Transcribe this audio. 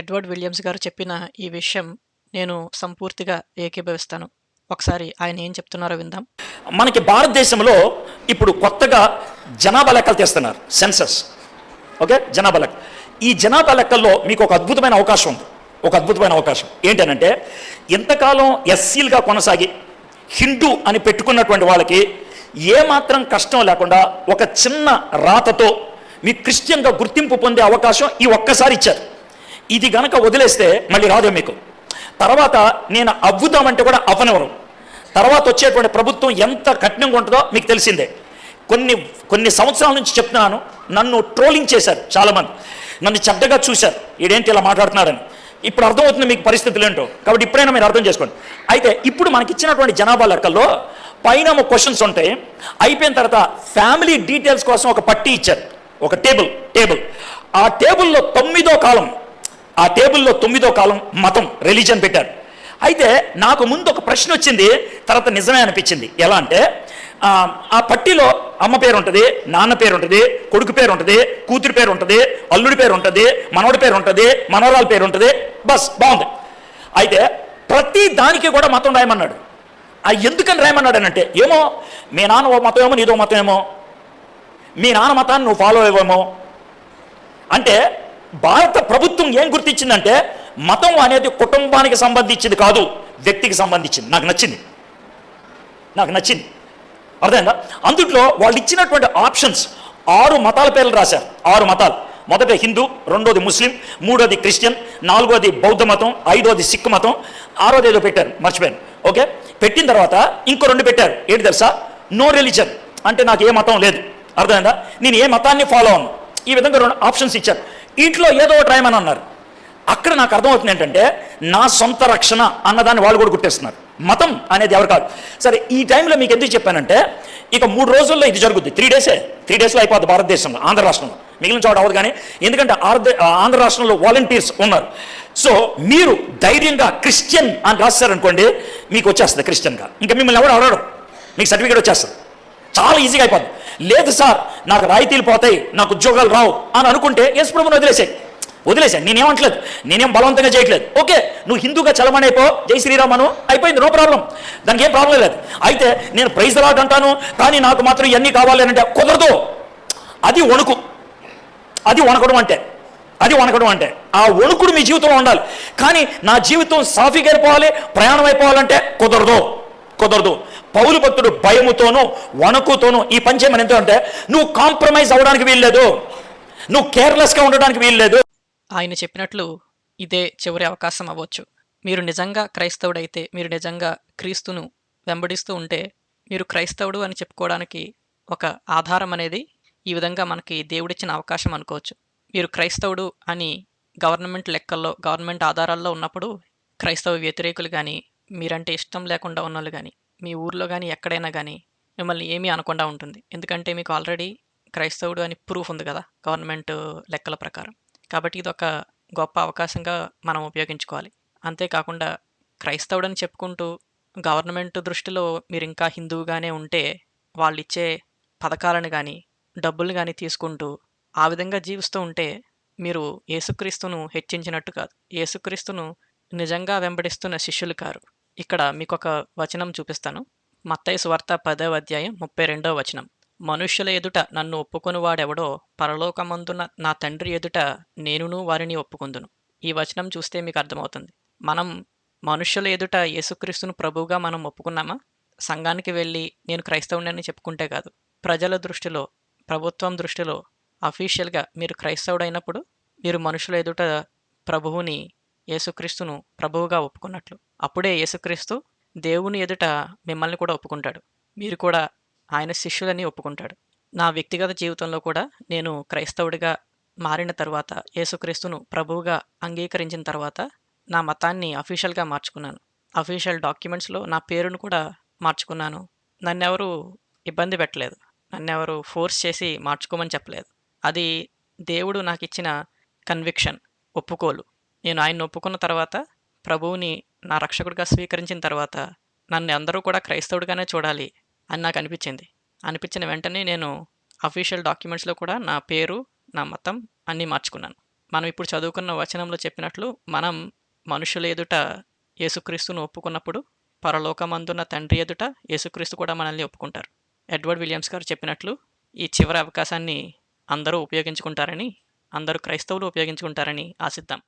Edward Williams గారు చెప్పిన ఈ విషయం నేను సంపూర్తిగా ఏకీభవిస్తాను. ఒకసారి ఆయన ఏం చెప్తున్నారో విందాం. మనకి భారతదేశంలో ఇప్పుడు కొత్తగా జనాభా లెక్కలు తీస్తున్నారు, సెన్సస్. ఓకే, జనాభా లెక్క. ఈ జనాభా లెక్కల్లో మీకు ఒక అద్భుతమైన అవకాశం ఉంది. ఒక అద్భుతమైన అవకాశం ఏంటనంటే, ఎంతకాలం ఎస్సీలుగా కొనసాగి హిందూ అని పెట్టుకున్నటువంటి వాళ్ళకి ఏమాత్రం కష్టం లేకుండా ఒక చిన్న రాతతో మీ క్రిస్టియన్గా గుర్తింపు పొందే అవకాశం ఈ ఒక్కసారి ఇచ్చారు. ఇది గనక వదిలేస్తే మళ్ళీ రాదు మీకు. తర్వాత నేను అవ్వుదామంటే కూడా అవ్వనివ్వరు. తర్వాత వచ్చేటువంటి ప్రభుత్వం ఎంత కఠినంగా ఉంటుందో మీకు తెలిసిందే. కొన్ని సంవత్సరాల నుంచి చెప్తున్నాను, నన్ను ట్రోలింగ్ చేశారు చాలామంది, నన్ను చెడ్డగా చూశారు, ఈడేంటి ఇలా మాట్లాడుతున్నారని. ఇప్పుడు అర్థమవుతుంది మీకు పరిస్థితులు ఏంటో. కాబట్టి ఇప్పుడైనా మీరు అర్థం చేసుకోండి. అయితే ఇప్పుడు మనకి ఇచ్చినటువంటి జనాభా లెక్కల్లో పైన క్వశ్చన్స్ ఉంటాయి. అయిపోయిన తర్వాత ఫ్యామిలీ డీటెయిల్స్ కోసం ఒక పట్టీ ఇచ్చారు, ఒక టేబుల్. ఆ టేబుల్లో 9వ కాలం మతం, రిలీజన్ పెట్టారు. అయితే నాకు ముందు ఒక ప్రశ్న వచ్చింది, తర్వాత నిజమే అనిపించింది. ఎలా అంటే, ఆ పట్టీలో అమ్మ పేరు ఉంటుంది, నాన్న పేరు ఉంటుంది, కొడుకు పేరు ఉంటుంది, కూతురి పేరు ఉంటుంది, అల్లుడి పేరు ఉంటుంది, మనవడి పేరు ఉంటుంది, మనవరాల పేరు ఉంటుంది. బస్ బాగుంది. అయితే ప్రతి దానికి కూడా మతం రాయమన్నాడు. ఎందుకని రాయమన్నాడు అంటే, ఏమో మీ నాన్న ఓ మతం ఏమో, నీదో మతం ఏమో, మీ నాన్న మతాన్ని నువ్వు ఫాలో అయ్యేమో. అంటే భారత ప్రభుత్వం ఏం గుర్తించిందంటే, మతం అనేది కుటుంబానికి సంబంధించింది కాదు, వ్యక్తికి సంబంధించింది. నాకు నచ్చింది. అర్థమైందా? అందుట్లో వాళ్ళు ఇచ్చినటువంటి ఆప్షన్స్ 6 మతాల పేర్లు రాశారు. 6 మతాలు. మొదటి హిందూ, రెండోది ముస్లిం, మూడోది క్రిస్టియన్, నాలుగోది బౌద్ధ మతం, ఐదోది సిక్ మతం, ఆరోది ఏదో పెట్టారు, మర్చిపోయాను. ఓకే, పెట్టిన తర్వాత ఇంకో 2 పెట్టారు. ఏంటి తెలుసా? నో రిలీజన్, అంటే నాకు ఏ మతం లేదు. అర్థమైందా? నేను ఏ మతాన్ని ఫాలో అవ్వను. ఈ విధంగా 2 ఆప్షన్స్ ఇచ్చారు. ఇంట్లో ఏదో ఒకటి రాయమని అన్నారు. అక్కడ నాకు అర్థమవుతుంది ఏంటంటే, నా సొంత రక్షణ అన్నదాన్ని వాళ్ళు కూడా గుర్తిస్తున్నారు. మతం అనేది ఎవరు కాదు. సరే, ఈ టైంలో మీకు ఎందుకు చెప్పానంటే, ఇక 3 రోజుల్లో ఇది జరుగుద్ది. 3 డేస్లో అయిపోద్ది భారతదేశంలో, ఆంధ్ర రాష్ట్రంలో. మిగిలిన చోట అవ్వదు. కానీ ఎందుకంటే ఆంధ్ర రాష్ట్రంలో వాలంటీర్స్ ఉన్నారు. సో మీరు ధైర్యంగా క్రిస్టియన్ అని రాస్తారనుకోండి, మీకు వచ్చేస్తుంది క్రిస్టియన్గా. ఇంకా మిమ్మల్ని ఎవరు అడగడం, మీకు సర్టిఫికేట్ వచ్చేస్తుంది. చాలా ఈజీగా అయిపోద్ది. లేదు సార్, నాకు రాయితీలు పోతాయి, నాకు ఉద్యోగాలు రావు అని అనుకుంటే యేసు ప్రభువుని వదిలేసాయి. నేనేమంటలేదు, నేనేం బలవంతంగా చేయట్లేదు. ఓకే, నువ్వు హిందూగా చలమనైపో, జై శ్రీరామ్ అను, అయిపోయింది, నో ప్రాబ్లం. దానికి ఏం ప్రాబ్లం లేదు. అయితే నేను ప్రైజ్ లాట్ అంటాను, కానీ నాకు మాత్రం ఇవన్నీ కావాలి అని అంటే కుదరదు. అది వణకడం అంటే ఆ వణుకుడు మీ జీవితంలో ఉండాలి. కానీ నా జీవితం సాఫీగా అయిపోవాలి, ప్రయాణం అయిపోవాలంటే కుదరదు. పౌలు భక్తుడు భయముతోనూ వణుకుతోనూ ఈ పని చేయమని ఎంతో అంటే, నువ్వు కాంప్రమైజ్ అవ్వడానికి వీల్లేదు, నువ్వు కేర్లెస్గా ఉండడానికి వీల్లేదు. ఆయన చెప్పినట్లు ఇదే చివరి అవకాశం అవ్వచ్చు. మీరు నిజంగా క్రైస్తవుడైతే, మీరు నిజంగా క్రీస్తును వెంబడిస్తూ ఉంటే, మీరు క్రైస్తవుడు అని చెప్పుకోవడానికి ఒక ఆధారం అనేది ఈ విధంగా మనకి దేవుడిచ్చిన అవకాశం అనుకోవచ్చు. మీరు క్రైస్తవుడు అని గవర్నమెంట్ లెక్కల్లో, గవర్నమెంట్ ఆధారాల్లో ఉన్నప్పుడు క్రైస్తవ వ్యతిరేకులు కానీ, మీరంటే ఇష్టం లేకుండా ఉన్నోళ్ళు కానీ, మీ ఊర్లో కానీ ఎక్కడైనా కానీ మిమ్మల్ని ఏమీ అనకుండా ఉంటుంది. ఎందుకంటే మీకు ఆల్రెడీ క్రైస్తవుడు అని ప్రూఫ్ ఉంది కదా గవర్నమెంట్ లెక్కల ప్రకారం. కాబట్టి ఇది ఒక గొప్ప అవకాశంగా మనం ఉపయోగించుకోవాలి. అంతేకాకుండా క్రైస్తవుడు అని చెప్పుకుంటూ గవర్నమెంట్ దృష్టిలో మీరు ఇంకా హిందువుగానే ఉంటే, వాళ్ళు ఇచ్చే పథకాలను కానీ, డబ్బులు కానీ తీసుకుంటూ ఆ విధంగా జీవిస్తూ ఉంటే, మీరు యేసుక్రీస్తును హెచ్చించినట్టు కాదు. యేసుక్రీస్తును నిజంగా వెంబడిస్తున్న శిష్యులు కారు. ఇక్కడ మీకు ఒక వచనం చూపిస్తాను. మత్తయి సువార్త 10వ అధ్యాయం 32వ వచనం. మనుష్యుల ఎదుట నన్ను ఒప్పుకొని వాడెవడో పరలోకమందున నా తండ్రి ఎదుట నేనును వారిని ఒప్పుకుందును. ఈ వచనం చూస్తే మీకు అర్థమవుతుంది. మనం మనుష్యుల ఎదుట యేసుక్రీస్తును ప్రభువుగా మనం ఒప్పుకున్నామా? సంఘానికి వెళ్ళి నేను క్రైస్తవుడని చెప్పుకుంటే కాదు. ప్రజల దృష్టిలో, ప్రభుత్వం దృష్టిలో అఫీషియల్గా మీరు క్రైస్తవుడైనప్పుడు మీరు మనుషుల ఎదుట ప్రభువుని, యేసుక్రీస్తును ప్రభువుగా ఒప్పుకున్నట్లు. అప్పుడే యేసుక్రీస్తు దేవుని ఎదుట మిమ్మల్ని కూడా ఒప్పుకుంటాడు. మీరు కూడా ఆయన శిష్యులని ఒప్పుకుంటాడు. నా వ్యక్తిగత జీవితంలో కూడా నేను క్రైస్తవుడిగా మారిన తర్వాత, యేసుక్రీస్తును ప్రభువుగా అంగీకరించిన తర్వాత నా మతాన్ని అఫీషియల్గా మార్చుకున్నాను. అఫీషియల్ డాక్యుమెంట్స్లో నా పేరును కూడా మార్చుకున్నాను. నన్నెవరు ఇబ్బంది పెట్టలేదు, నన్నెవరు ఫోర్స్ చేసి మార్చుకోమని చెప్పలేదు. అది దేవుడు నాకు ఇచ్చిన కన్విక్షన్, ఒప్పుకోలు. నేను ఆయన్ని ఒప్పుకున్న తర్వాత, ప్రభువుని నా రక్షకుడిగా స్వీకరించిన తర్వాత, నన్ను అందరూ కూడా క్రైస్తవుడిగానే చూడాలి అని నాకు అనిపించిన వెంటనే నేను అఫీషియల్ డాక్యుమెంట్స్లో కూడా నా పేరు, నా మతం అన్నీ మార్చుకున్నాను. మనం ఇప్పుడు చదువుకున్న వచనంలో చెప్పినట్లు మనం మనుషుల ఎదుట యేసుక్రీస్తును ఒప్పుకున్నప్పుడు పరలోకమందున్న తండ్రి ఎదుట యేసుక్రీస్తు కూడా మనల్ని ఒప్పుకుంటారు. ఎడ్వర్డ్ విలియమ్స్ గారు చెప్పినట్లు ఈ చివరి అవకాశాన్ని అందరూ ఉపయోగించుకుంటారని, అందరూ క్రైస్తవులు ఉపయోగించుకుంటారని ఆశిద్దాం.